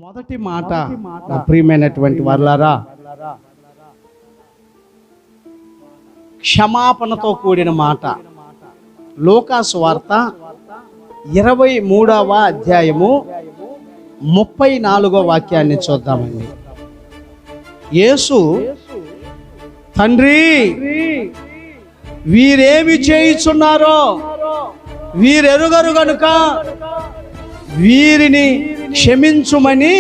మొదటి మాట నా ప్రియమైనటువంటి వారలారా, క్షమాపణతో కూడిన మాట. లూకా సువార్త 23వ అధ్యాయము 34వ వాక్యాన్ని చూద్దామండి. యేసు, తండ్రి వీరేమి చేయుచున్నారో వీరెరుగరు గనుక వీరిని క్షమించుమని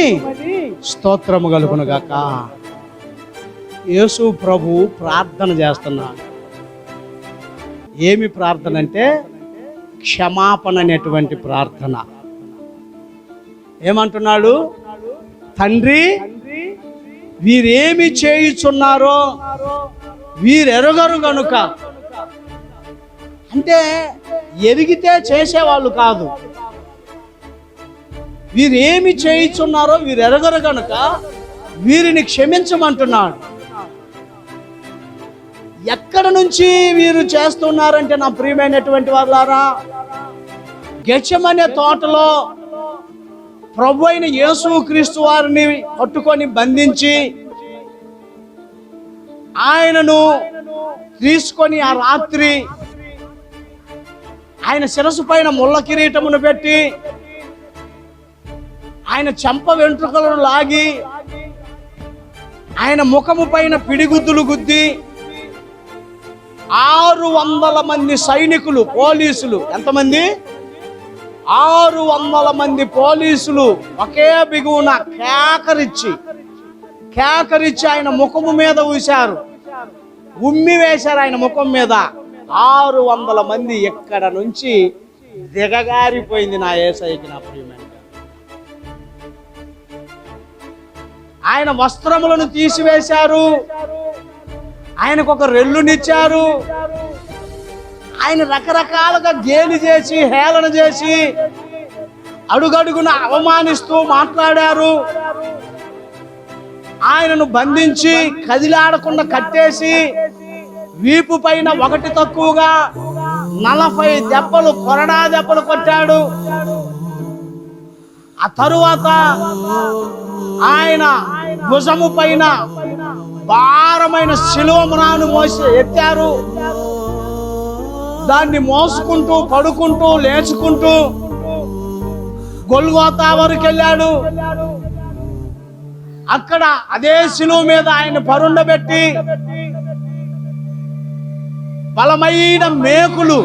స్తోత్రము కలుగునుగాక. యేసు ప్రభు ప్రార్థన చేస్తున్నాడు. ఏమి ప్రార్థన అంటే క్షమాపణ అనేటువంటి ప్రార్థన. ఏమంటున్నాడు? తండ్రి వీరేమి చేయుచున్నారో వీరెరుగరు గనుక. అంటే ఎరిగితే చేసేవాళ్ళు కాదు, వీరేమి చేయుచున్నారో వీరెరగరు గనుక వీరిని క్షమించమంటున్నాడు. ఎక్కడ నుంచి వీరు చేస్తున్నారంటే నా ప్రియమైనటువంటి వాళ్ళారా, గెత్సేమనే తోటలో ప్రభు అయిన యేసుక్రీస్తు వారిని పట్టుకొని బంధించి ఆయనను తీసుకొని ఆ రాత్రి ఆయన శిరస్సు పైన ముళ్ళ కిరీటమును పెట్టి ఆయన చెంప వెంట్రుకలను లాగి ఆయన ముఖము పైన పిడిగుద్దులు గుద్ది 600 మంది సైనికులు, పోలీసులు, ఎంతమంది? 600 మంది పోలీసులు ఒకే బిగువున కేకరిచ్చి ఆయన ముఖము మీద ఊశారు, ఉమ్మి వేశారు ఆయన ముఖం మీద. 600 మంది ఎక్కడ నుంచి దిగగారిపోయింది నా యేసయ్యకి. నా ప్రియమైన ఆయన వస్త్రములను తీసివేశారు, ఆయనకు ఒక రెల్లునిచ్చారు, ఆయన రకరకాలుగా గేలి చేసి హేళన చేసి అడుగడుగున అవమానిస్తూ మాట్లాడారు. ఆయనను బంధించి కదిలాడకుండా కట్టేసి వీపు పైన ఒకటి తక్కువగా 40 దెబ్బలు, కొరడా దెబ్బలు కొట్టాడు. ఆ తరువాత ఆయన భుజము పైన భారమైన శిలువమును మోసి ఎత్తారు. దాన్ని మోసుకుంటూ పడుకుంటూ లేచుకుంటూ గొల్గోతా వరకు వెళ్ళాడు. అక్కడ అదే శిలువ మీద ఆయన పరుండబెట్టి బలమైన మేకులు,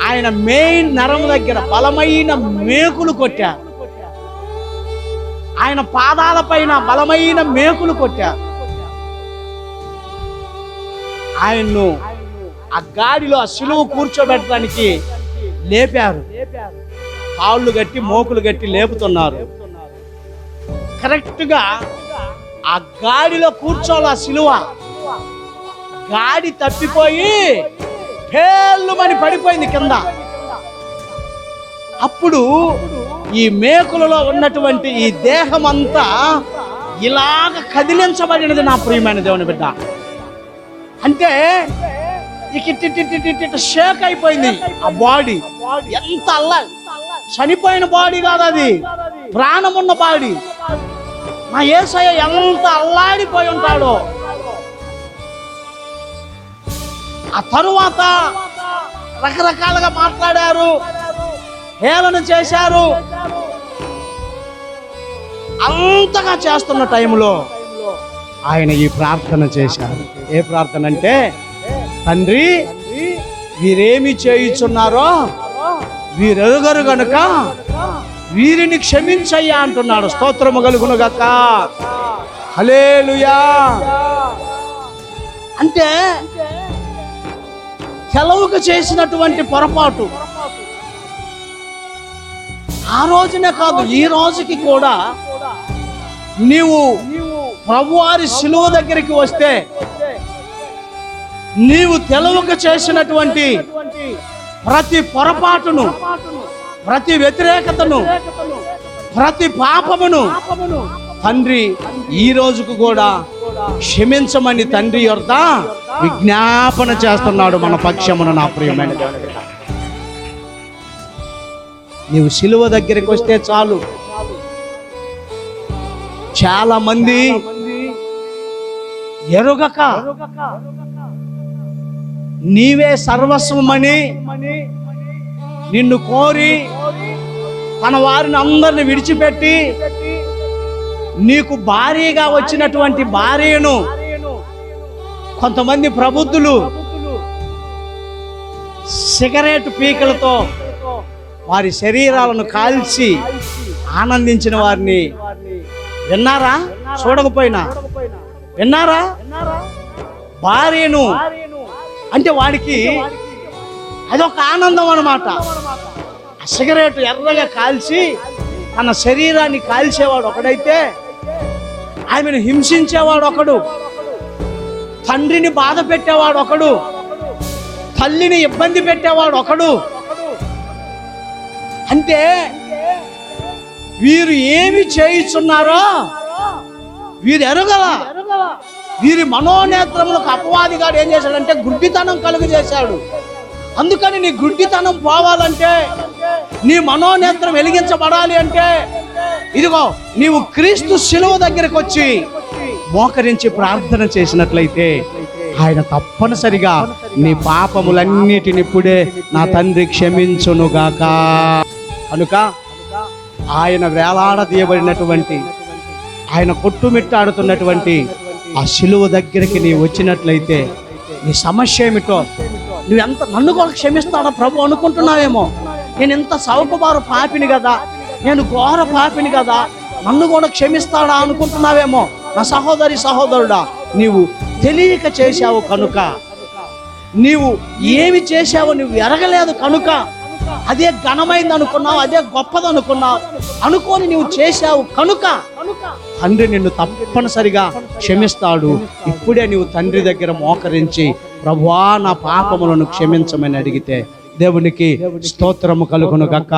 ఆయన మెయిన్ నరం దగ్గర బలమైన మేకులు కొట్టారు. ఆయన పాదాల పైన బలమైన మేకులు కొట్టారు. ఆయన్ను ఆ గాడిలో ఆ శిలువ కూర్చోబెట్టడానికి లేపారు. కాళ్ళు గట్టి మోకులు గట్టి లేపుతున్నారు. కరెక్ట్గా ఆ గాడిలో కూర్చోవాలి. ఆ శిలువ గాడి తప్పిపోయి హేళ్ళుమని పడిపోయింది కింద. అప్పుడు ఈ మేకులలో ఉన్నటువంటి ఈ దేహం అంతా ఇలాగ కదిలించబడినది నా ప్రియమైన దేవుని బిడ్డ. అంటే ఇక షేక్ అయిపోయింది ఆ బాడీ. ఎంత చనిపోయిన బాడీ కాదు, అది ప్రాణమున్న బాడీ. మా యేసయ్య ఎంత అల్లాడిపోయి ఉంటాడో. ఆ తరువాత రకరకాలుగా మాట్లాడారు, హేళన చేశారు. అంతగా చేస్తున్న టైంలో ఆయన ఈ ప్రార్థన చేశారు. ఏ ప్రార్థన అంటే, తండ్రి వీరేమి చేయుచున్నారో వీరెరుగరు గనుక వీరిని క్షమించయ్యా అంటున్నాడు. స్తోత్రము కలుగునుగాక. హల్లెలూయా. అంటే సెలవుకు చేసినటువంటి పొరపాటు ఆ రోజునే కాదు, ఈ రోజుకి కూడా నీవు ప్రభువారి శిలువ దగ్గరికి వస్తే నీవు తెలవక చేసినటువంటి ప్రతి పొరపాటును, ప్రతి వ్యతిరేకతను, ప్రతి పాపమును తండ్రి ఈ రోజుకు కూడా క్షమించమని తండ్రి యొద్ద విజ్ఞాపన చేస్తున్నాడు మన పక్షమున. నా ప్రియమైన నీవు సిలువ దగ్గరికి వస్తే చాలు. చాలా మంది ఎరుగక నీవే సర్వస్వమని నిన్ను కోరి తన వారిని అందరిని విడిచిపెట్టి నీకు భారీగా వచ్చినటువంటి భార్యను కొంతమంది ప్రబుద్ధులు సిగరెట్ పీకలతో వారి శరీరాలను కాల్చి ఆనందించిన వారిని విన్నారా? చూడకపోయినా విన్నారా? భార్యను అంటే వాడికి అదొక ఆనందం అన్నమాట. ఆ సిగరెట్ ఎర్రగా కాల్చి తన శరీరాన్ని కాల్చేవాడు ఒకడైతే, ఆమెను హింసించేవాడు ఒకడు, తండ్రిని బాధ పెట్టేవాడు ఒకడు, తల్లిని ఇబ్బంది పెట్టేవాడు ఒకడు. అంటే వీరు ఏమి చేయిస్తున్నారో వీరు ఎరగల. వీరి మనోనేత్రములకు అపవాదిగాడు ఏం చేశాడంటే గుడ్డితనం కలుగు చేశాడు. అందుకని నీ గుడ్డితనం పోవాలంటే, నీ మనోనేత్రం వెలిగించబడాలి అంటే, ఇదిగో నీవు క్రీస్తు శిలువ దగ్గరికి వచ్చి మోకరించి ప్రార్థన చేసినట్లయితే ఆయన తప్పనిసరిగా నీ పాపములన్నిటిని ఇప్పుడే నా తండ్రి క్షమించునుగాక. కనుక ఆయన వేలాడదీయబడినటువంటి, ఆయన కొట్టుమిట్టాడుతున్నటువంటి ఆ శిలువ దగ్గరికి నీ వచ్చినట్లయితే నీ సమస్య ఏమిటో, నువ్వెంత నన్ను కూడా క్షమిస్తాడా ప్రభు అనుకుంటున్నావేమో. నేను ఎంత సౌకబారు పాపిని కదా, నేను ఘోర పాపిని కదా, నన్ను కూడా క్షమిస్తాడా అనుకుంటున్నావేమో. నా సహోదరి సహోదరుడా, నీవు తెలియక చేశావు కనుక, నీవు ఏమి చేశావో నువ్వు ఎరగలేదు కనుక, అదే ఘనమైంది అనుకున్నావు, అదే గొప్పది అనుకున్నావు, అనుకోని నువ్వు చేశావు కనుక తండ్రి నిన్ను తప్పనిసరిగా క్షమిస్తాడు. ఇప్పుడే నీవు తండ్రి దగ్గర మోకరించి ప్రభువా నా పాపములను క్షమించమని అడిగితే దేవునికి స్తోత్రము కలుగును గాక.